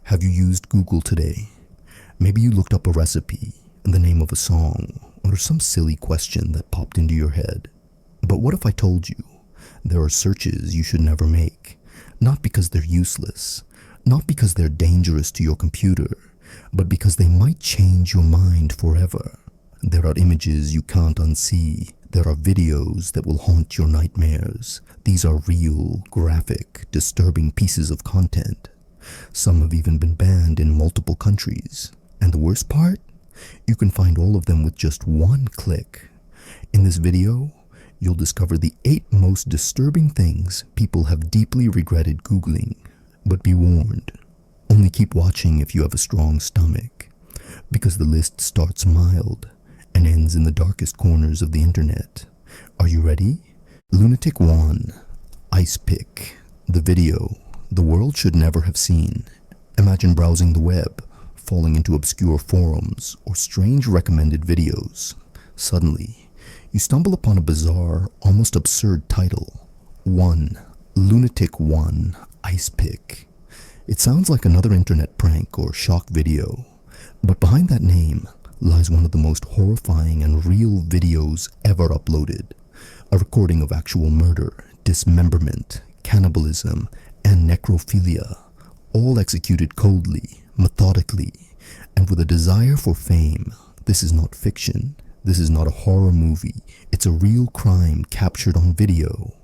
Have you used Google today? Maybe you looked up a recipe, the name of a song, or some silly question that popped into your head. But what if I told you there are searches you should never make? Not because they're useless, not because they're dangerous to your computer, but because they might change your mind forever. There are images you can't unsee. There are videos that will haunt your nightmares. These are real, graphic, disturbing pieces of content. Some have even been banned in multiple countries. And the worst part? You can find all of them with just one click. In this video, you'll discover the 8 most disturbing things people have deeply regretted Googling. But be warned, only keep watching if you have a strong stomach, because the list starts mild and ends in the darkest corners of the internet. Are you ready? Lunatic 1. Ice Pick. The video the world should never have seen. Imagine browsing the web, falling into obscure forums or strange recommended videos. Suddenly, you stumble upon a bizarre, almost absurd title. 1. Lunatic 1. Ice Pick. It sounds like another internet prank or shock video, but behind that name lies one of the most horrifying and real videos ever uploaded. A recording of actual murder, dismemberment, cannibalism, and necrophilia, all executed coldly, methodically, and with a desire for fame. This is not fiction. This is not a horror movie. It's a real crime captured on video.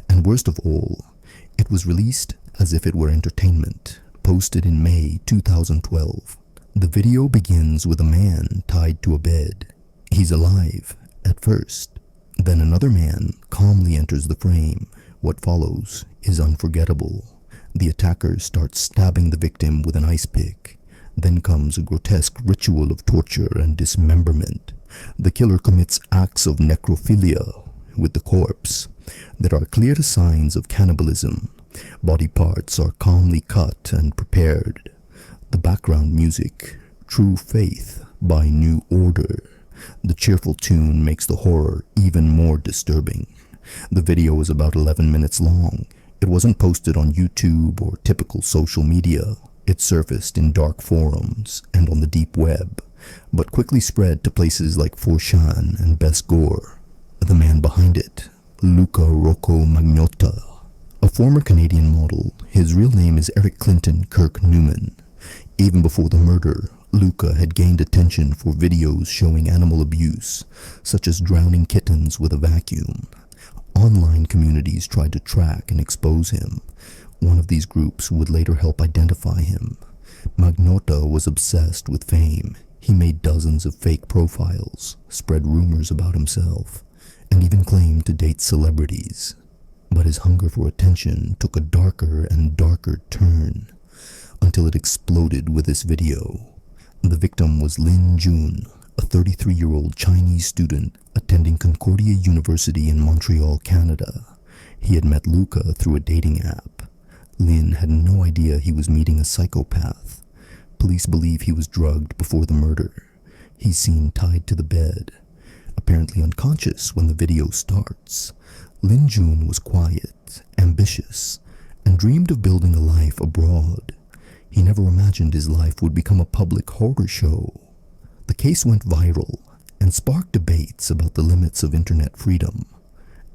And worst of all, it was released as if it were entertainment, posted in May 2012. The video begins with a man tied to a bed. He's alive, at first. Then another man calmly enters the frame. What follows is unforgettable. The attacker starts stabbing the victim with an ice pick. Then comes a grotesque ritual of torture and dismemberment. The killer commits acts of necrophilia with the corpse. There are clear signs of cannibalism. Body parts are calmly cut and prepared. The background music, True Faith by New Order. The cheerful tune makes the horror even more disturbing. The video is about 11 minutes long. It wasn't posted on YouTube or typical social media. It surfaced in dark forums and on the deep web, but quickly spread to places like 4chan and Best Gore. The man behind it, Luca Rocco Magnotta, a former Canadian model. His real name is Eric Clinton Kirk Newman. Even before the murder, Luca had gained attention for videos showing animal abuse, such as drowning kittens with a vacuum. Online communities tried to track and expose him. One of these groups would later help identify him. Magnotta was obsessed with fame. He made dozens of fake profiles, spread rumors about himself, and even claimed to date celebrities. But his hunger for attention took a darker and darker turn, until it exploded with this video. The victim was Lin Jun, a 33-year-old Chinese student attending Concordia University in Montreal, Canada. He had met Luca through a dating app. Lin had no idea he was meeting a psychopath. Police believe he was drugged before the murder. He's seen tied to the bed, apparently unconscious when the video starts. Lin Jun was quiet, ambitious, and dreamed of building a life abroad. He never imagined his life would become a public horror show. The case went viral and sparked debates about the limits of internet freedom.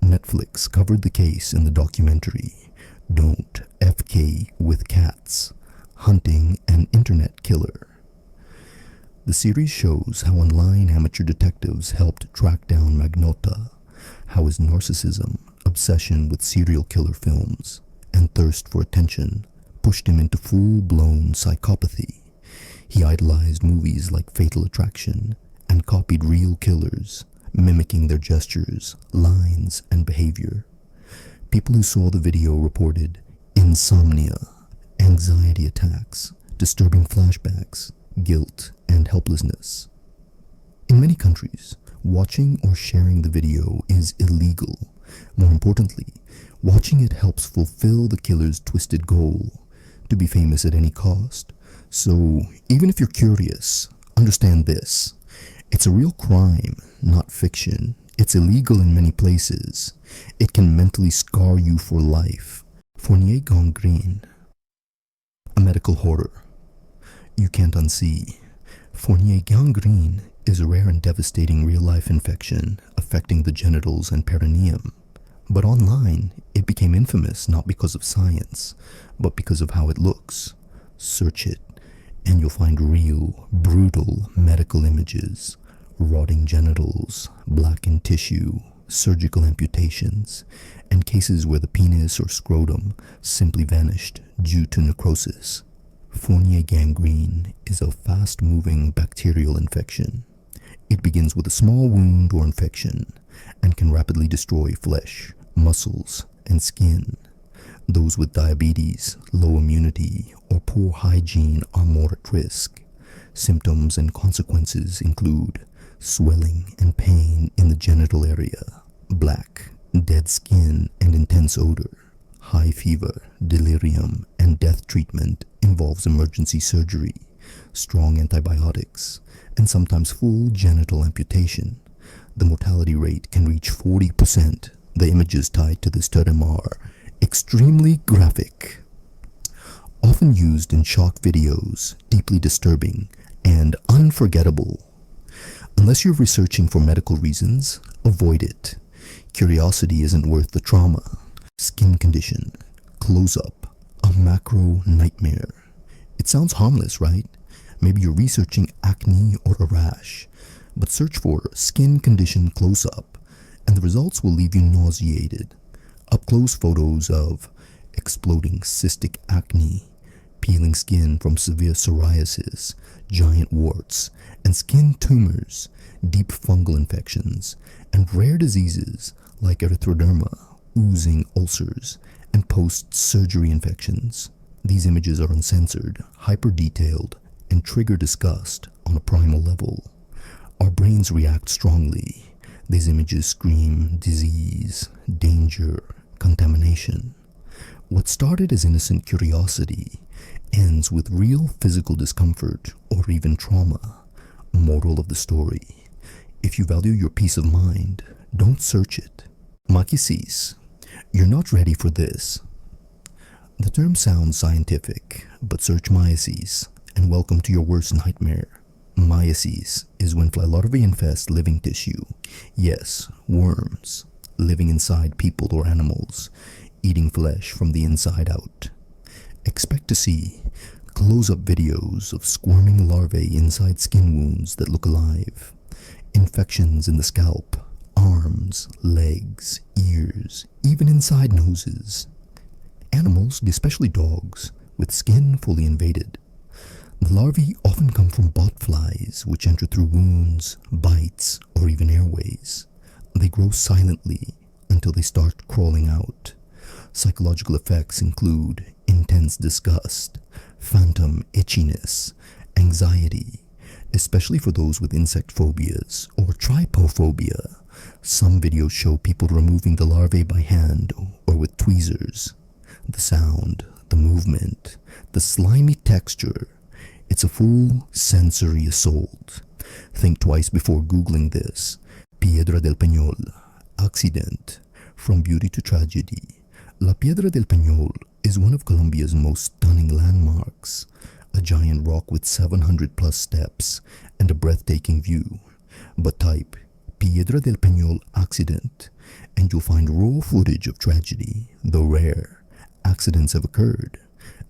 Netflix covered the case in the documentary Don't FK with Cats, Hunting an Internet Killer. The series shows how online amateur detectives helped track down Magnotta, how his narcissism, obsession with serial killer films, and thirst for attention pushed him into full-blown psychopathy. He idolized movies like Fatal Attraction and copied real killers, mimicking their gestures, lines, and behavior. People who saw the video reported insomnia, anxiety attacks, disturbing flashbacks, guilt, and helplessness. In many countries, watching or sharing the video is illegal. More importantly, watching it helps fulfill the killer's twisted goal, to be famous at any cost. So, even if you're curious, understand this. It's a real crime, not fiction. It's illegal in many places. It can mentally scar you for life. Fournier Gangrene. A medical horror. you can't unsee. Fournier gangrene is a rare and devastating real-life infection affecting the genitals and perineum. But online, it became infamous not because of science, but because of how it looks. Search it, and you'll find real, brutal medical images. Rotting genitals, blackened tissue, surgical amputations, and cases where the penis or scrotum simply vanished due to necrosis. Fournier gangrene is a fast-moving bacterial infection. It begins with a small wound or infection and can rapidly destroy flesh, muscles, and skin. Those with diabetes, low immunity, or poor hygiene are more at risk. Symptoms and consequences include swelling and pain in the genital area, black, dead skin and intense odor. High fever, delirium, and death treatment involves emergency surgery, strong antibiotics, and sometimes full genital amputation. The mortality rate can reach 40%. The images tied to this term are extremely graphic, often used in shock videos, deeply disturbing, and unforgettable. Unless you're researching for medical reasons, avoid it. Curiosity isn't worth the trauma. Skin condition, close-up, a macro nightmare. It sounds harmless, right? Maybe you're researching acne or a rash, but search for skin condition close-up, and the results will leave you nauseated. Up-close photos of exploding cystic acne, peeling skin from severe psoriasis, giant warts, and skin tumors, deep fungal infections, and rare diseases like erythroderma, oozing ulcers, and post-surgery infections. These images are uncensored, hyper-detailed, and trigger disgust on a primal level. Our brains react strongly. These images scream disease, danger, contamination. What started as innocent curiosity ends with real physical discomfort or even trauma. Moral of the story: if you value your peace of mind, don't search it. Makisis, you're not ready for this. The term sounds scientific, but search myices and welcome to your worst nightmare. Myices is when fly larvae infest living tissue. Yes, worms, living inside people or animals, eating flesh from the inside out. Expect to see close-up videos of squirming larvae inside skin wounds that look alive, infections in the scalp, arms, legs, ears, even inside noses. Animals, especially dogs, with skin fully invaded. The larvae often come from botflies, which enter through wounds, bites, or even airways. They grow silently until they start crawling out. Psychological effects include intense disgust, phantom itchiness, anxiety, especially for those with insect phobias or trypophobia. Some videos show people removing the larvae by hand or with tweezers. The sound, the movement, the slimy texture. It's a full sensory assault. Think twice before Googling this. Piedra del Peñol, accident, from beauty to tragedy. La Piedra del Peñol is one of Colombia's most stunning landmarks, a giant rock with 700 plus steps and a breathtaking view. But type Piedra del Peñol accident and you'll find raw footage of tragedy, though rare. Accidents have occurred,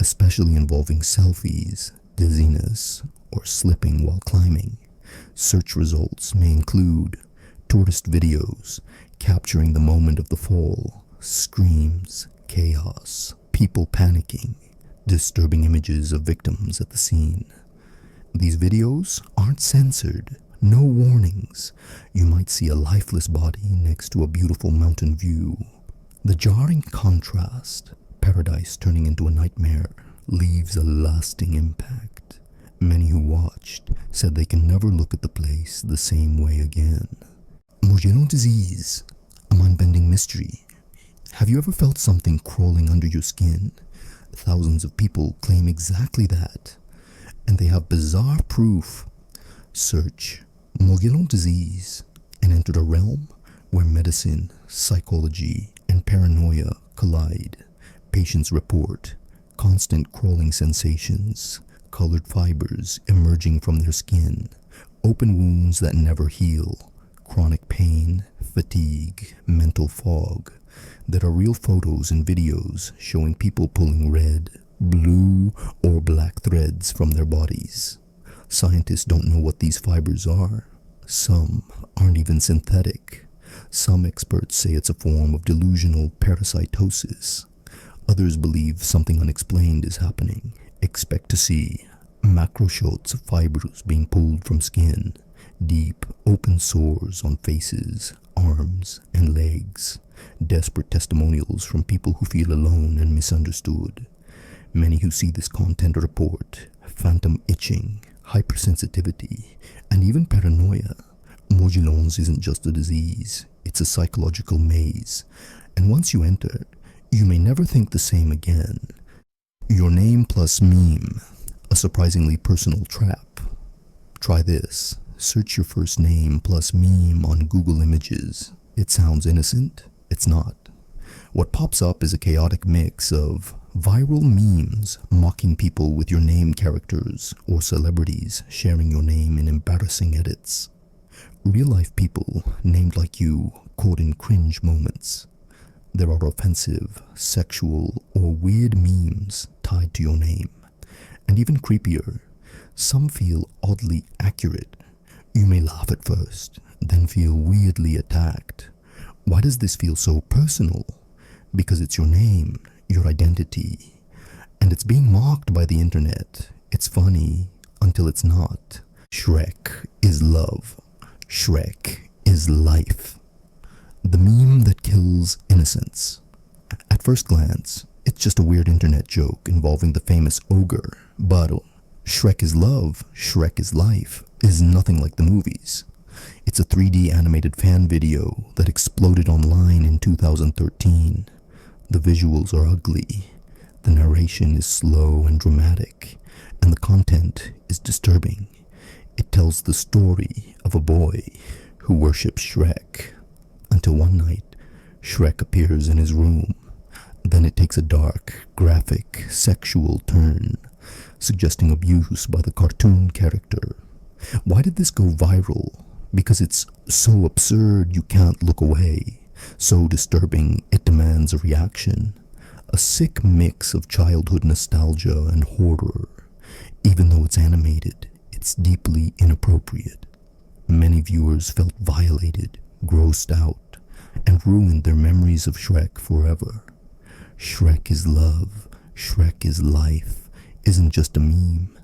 especially involving selfies, dizziness, or slipping while climbing. Search results may include tourist videos capturing the moment of the fall, screams, chaos, people panicking, disturbing images of victims at the scene. These videos aren't censored, no warnings. You might see a lifeless body next to a beautiful mountain view. The jarring contrast, paradise turning into a nightmare, leaves a lasting impact. Many who watched said they can never look at the place the same way again. Morgellon disease, a mind-bending mystery. Have you ever felt something crawling under your skin? Thousands of people claim exactly that, and they have bizarre proof. Search Morgellon disease and enter a realm where medicine, psychology, and paranoia collide. Patients report constant crawling sensations, colored fibers emerging from their skin, open wounds that never heal, chronic pain, fatigue, mental fog. There are real photos and videos showing people pulling red, blue, or black threads from their bodies. Scientists don't know what these fibers are. Some aren't even synthetic. Some experts say it's a form of delusional parasitosis. Others believe something unexplained is happening. Expect to see macro shots of fibers being pulled from skin, deep, open sores on faces, arms, and legs, desperate testimonials from people who feel alone and misunderstood. Many who see this content report phantom itching, hypersensitivity, and even paranoia. Morgellons isn't just a disease, it's a psychological maze, and once you enter, you may never think the same again. Your name plus meme, a surprisingly personal trap. Try this. Search your first name plus meme on Google Images. It sounds innocent. It's not. What pops up is a chaotic mix of viral memes mocking people with your name characters or celebrities sharing your name in embarrassing edits. Real-life people named like you caught in cringe moments. There are offensive, sexual, or weird memes tied to your name. And even creepier, some feel oddly accurate. You may laugh at first, then feel weirdly attacked. Why does this feel so personal? Because it's your name, your identity, and it's being mocked by the internet. It's funny until it's not. Shrek is love. Shrek is life. The meme that kills innocence. At first glance, it's just a weird internet joke involving the famous ogre, but Shrek is love, Shrek is life is nothing like the movies. It's a 3D animated fan video that exploded online in 2013. The visuals are ugly, the narration is slow and dramatic, and the content is disturbing. It tells the story of a boy who worships Shrek, until one night, Shrek appears in his room. Then it takes a dark, graphic, sexual turn, suggesting abuse by the cartoon character. Why did this go viral? Because it's so absurd you can't look away, so disturbing it demands a reaction. A sick mix of childhood nostalgia and horror. Even though it's animated, it's deeply inappropriate. Many viewers felt violated, grossed out, and ruined their memories of Shrek forever. Shrek is love, Shrek is life isn't just a meme.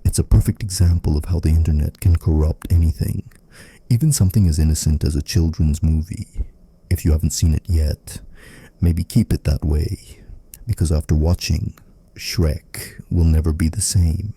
It's a perfect example of how the internet can corrupt anything, even something as innocent as a children's movie. If you haven't seen it yet, maybe keep it that way, because after watching, Shrek will never be the same.